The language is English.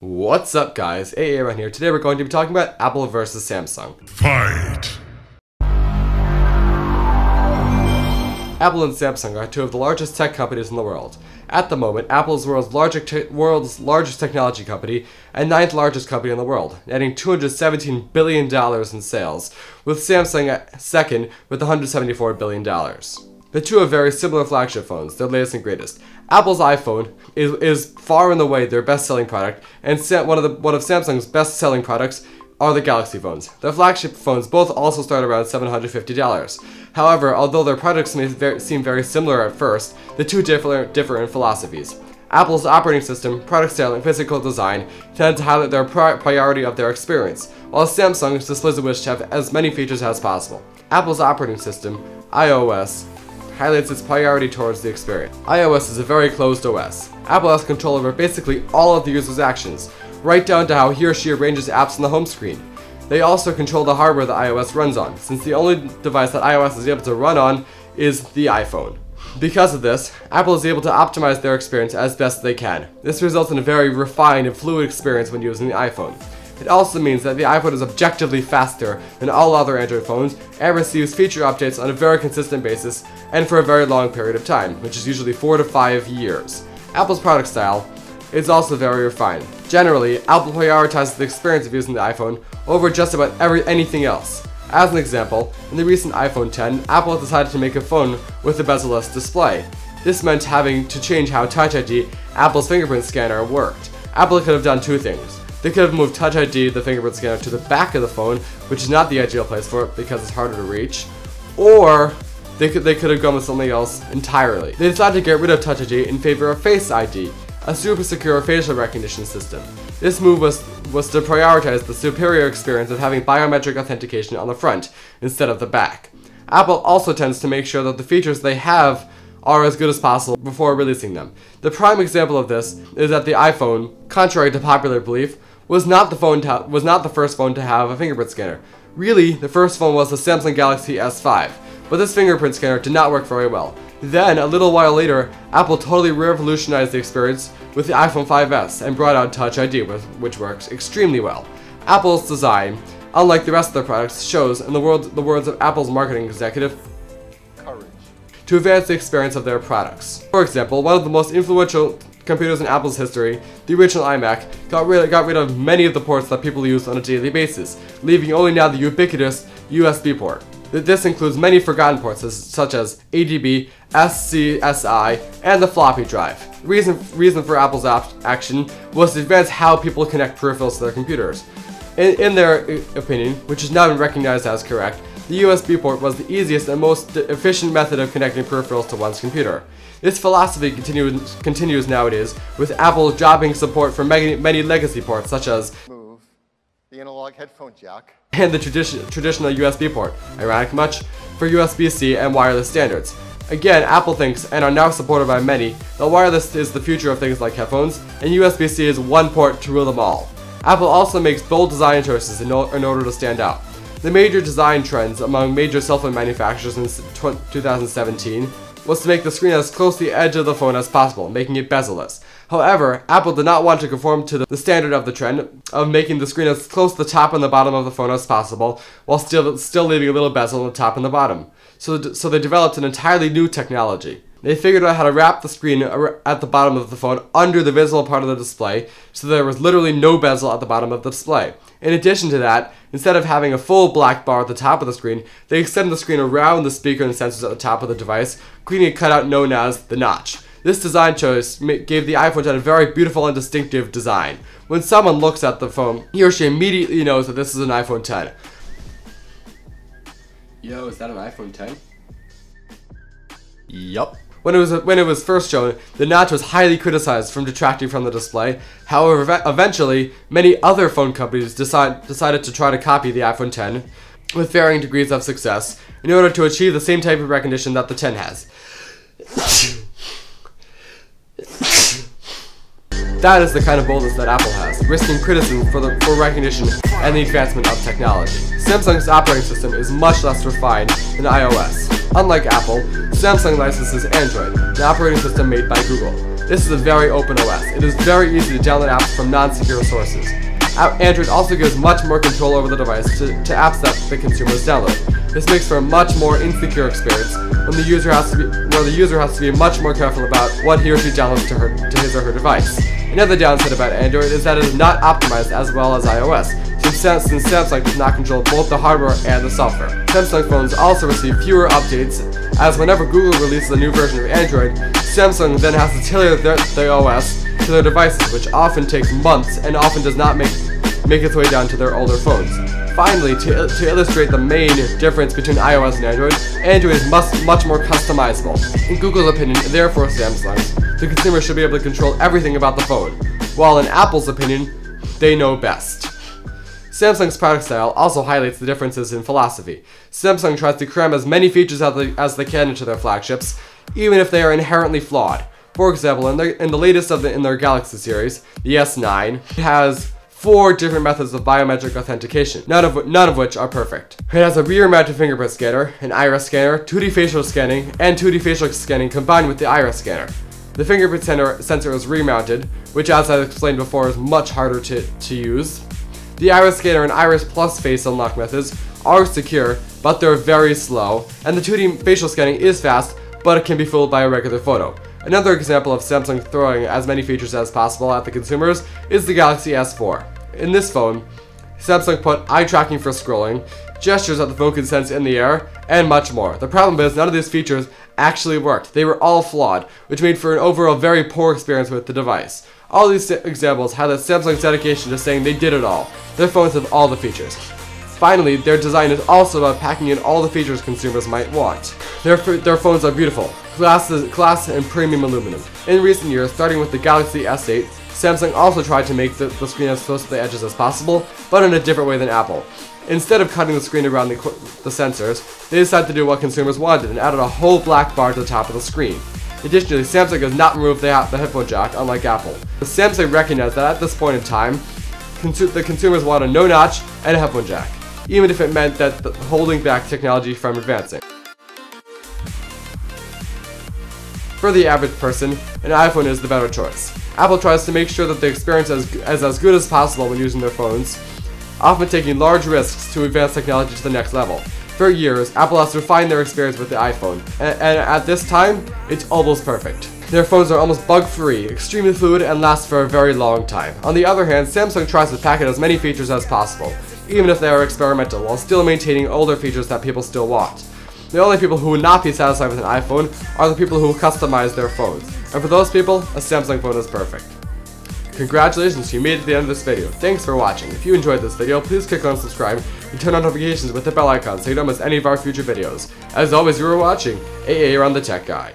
What's up guys, AA around here. Today we're going to be talking about Apple versus Samsung. Fight! Apple and Samsung are two of the largest tech companies in the world. At the moment, Apple is the world's largest technology company and 9th largest company in the world, netting $217 billion in sales, with Samsung at second with $174 billion. The two have very similar flagship phones, their latest and greatest. Apple's iPhone is far and away their best-selling product, and one of Samsung's best-selling products are the Galaxy phones. Their flagship phones both also start around $750. However, although their products may seem very similar at first, the two differ in philosophies. Apple's operating system, product style, and physical design tend to highlight their priority of their experience, while Samsung's displays a wish to have as many features as possible. Apple's operating system, iOS, highlights its priority towards the experience. iOS is a very closed OS. Apple has control over basically all of the user's actions, right down to how he or she arranges apps on the home screen. They also control the hardware that iOS runs on, since the only device that iOS is able to run on is the iPhone. Because of this, Apple is able to optimize their experience as best they can. This results in a very refined and fluid experience when using the iPhone. It also means that the iPhone is objectively faster than all other Android phones and receives feature updates on a very consistent basis and for a very long period of time, which is usually 4 to 5 years. Apple's product style is also very refined. Generally, Apple prioritizes the experience of using the iPhone over just about anything else. As an example, in the recent iPhone X, Apple decided to make a phone with a bezel-less display. This meant having to change how Touch ID, Apple's fingerprint scanner, worked. Apple could have done two things. They could have moved Touch ID, the fingerprint scanner, to the back of the phone, which is not the ideal place for it because it's harder to reach, or they could have gone with something else entirely. They decided to get rid of Touch ID in favor of Face ID, a super secure facial recognition system. This move was to prioritize the superior experience of having biometric authentication on the front instead of the back. Apple also tends to make sure that the features they have are as good as possible before releasing them. The prime example of this is that the iPhone, contrary to popular belief, was not the first phone to have a fingerprint scanner. Really, the first phone was the Samsung Galaxy S5, but this fingerprint scanner did not work very well. Then, a little while later, Apple totally revolutionized the experience with the iPhone 5S and brought out Touch ID, which works extremely well. Apple's design, unlike the rest of their products, shows, in the words of Apple's marketing executive, courage to advance the experience of their products. For example, one of the most influential computers in Apple's history, the original iMac, got rid of many of the ports that people use on a daily basis, leaving only now the ubiquitous USB port. This includes many forgotten ports such as ADB, SCSI, and the floppy drive. The reason for Apple's action was to advance how people connect peripherals to their computers. In their opinion, which has now been recognized as correct, the USB port was the easiest and most efficient method of connecting peripherals to one's computer. This philosophy continues nowadays, with Apple dropping support for many legacy ports such as the analog headphone jack and the traditional USB port, ironic much, for USB-C and wireless standards. Again, Apple thinks, and are now supported by many, that wireless is the future of things like headphones, and USB-C is one port to rule them all. Apple also makes bold design choices in order to stand out. The major design trends among major cell phone manufacturers in 2017 was to make the screen as close to the edge of the phone as possible, making it bezel-less. However, Apple did not want to conform to the standard of the trend of making the screen as close to the top and the bottom of the phone as possible, while still leaving a little bezel on the top and the bottom. So they developed an entirely new technology. They figured out how to wrap the screen at the bottom of the phone under the visible part of the display, so there was literally no bezel at the bottom of the display. In addition to that, instead of having a full black bar at the top of the screen, they extended the screen around the speaker and sensors at the top of the device, creating a cutout known as the notch. This design choice gave the iPhone X a very beautiful and distinctive design. When someone looks at the phone, he or she immediately knows that this is an iPhone X. Yo, is that an iPhone X? Yup. When it was first shown, the notch was highly criticized from detracting from the display. However, eventually, many other phone companies decided to try to copy the iPhone X with varying degrees of success in order to achieve the same type of recognition that the X has. That is the kind of boldness that Apple has, risking criticism for recognition and the advancement of technology. Samsung's operating system is much less refined than iOS. Unlike Apple, Samsung licenses Android, an operating system made by Google. This is a very open OS. It is very easy to download apps from non-secure sources. Android also gives much more control over the device to apps that the consumers download. This makes for a much more insecure experience where the user has to be much more careful about what he or she downloads to his or her device. Another downside about Android is that it is not optimized as well as iOS, since Samsung does not control both the hardware and the software. Samsung phones also receive fewer updates, as whenever Google releases a new version of Android, Samsung then has to tailor the OS to their devices, which often takes months and often does not make its way down to their older phones. Finally, to illustrate the main difference between iOS and Android is much more customizable. In Google's opinion, and therefore Samsung's, the consumer should be able to control everything about the phone, while in Apple's opinion, they know best. Samsung's product style also highlights the differences in philosophy. Samsung tries to cram as many features as they can into their flagships, even if they are inherently flawed. For example, in the latest in their Galaxy series, the S9, it has 4 different methods of biometric authentication, none of which are perfect. It has a rear-mounted fingerprint scanner, an iris scanner, 2D facial scanning, and 2D facial scanning combined with the iris scanner. The fingerprint sensor is rear-mounted, which, as I explained before, is much harder to use. The iris scanner and iris plus face unlock methods are secure, but they're very slow, and the 2D facial scanning is fast, but it can be fooled by a regular photo. Another example of Samsung throwing as many features as possible at the consumers is the Galaxy S4. In this phone, Samsung put eye tracking for scrolling, gestures that the phone can sense in the air, and much more. The problem is none of these features actually worked. They were all flawed, which made for an overall very poor experience with the device. All these examples highlight Samsung's dedication to saying they did it all. Their phones have all the features. Finally, their design is also about packing in all the features consumers might want. Their phones are beautiful, glass and premium aluminum. In recent years, starting with the Galaxy S8, Samsung also tried to make the screen as close to the edges as possible, but in a different way than Apple. Instead of cutting the screen around the sensors, they decided to do what consumers wanted and added a whole black bar to the top of the screen. Additionally, Samsung has not removed the headphone jack, unlike Apple. But Samsung recognized that at this point in time, the consumers want a no-notch and a headphone jack, even if it meant that holding back technology from advancing. For the average person, an iPhone is the better choice. Apple tries to make sure that the experience is as good as possible when using their phones, often taking large risks to advance technology to the next level. For years, Apple has refined their experience with the iPhone, and at this time, it's almost perfect. Their phones are almost bug-free, extremely fluid, and last for a very long time. On the other hand, Samsung tries to pack in as many features as possible, even if they are experimental, while still maintaining older features that people still want. The only people who would not be satisfied with an iPhone are the people who customize their phones, and for those people, a Samsung phone is perfect. Congratulations, you made it to the end of this video. Thanks for watching. If you enjoyed this video, please click on subscribe and turn on notifications with the bell icon so you don't miss any of our future videos. As always, you were watching AA Around the Tech Guy.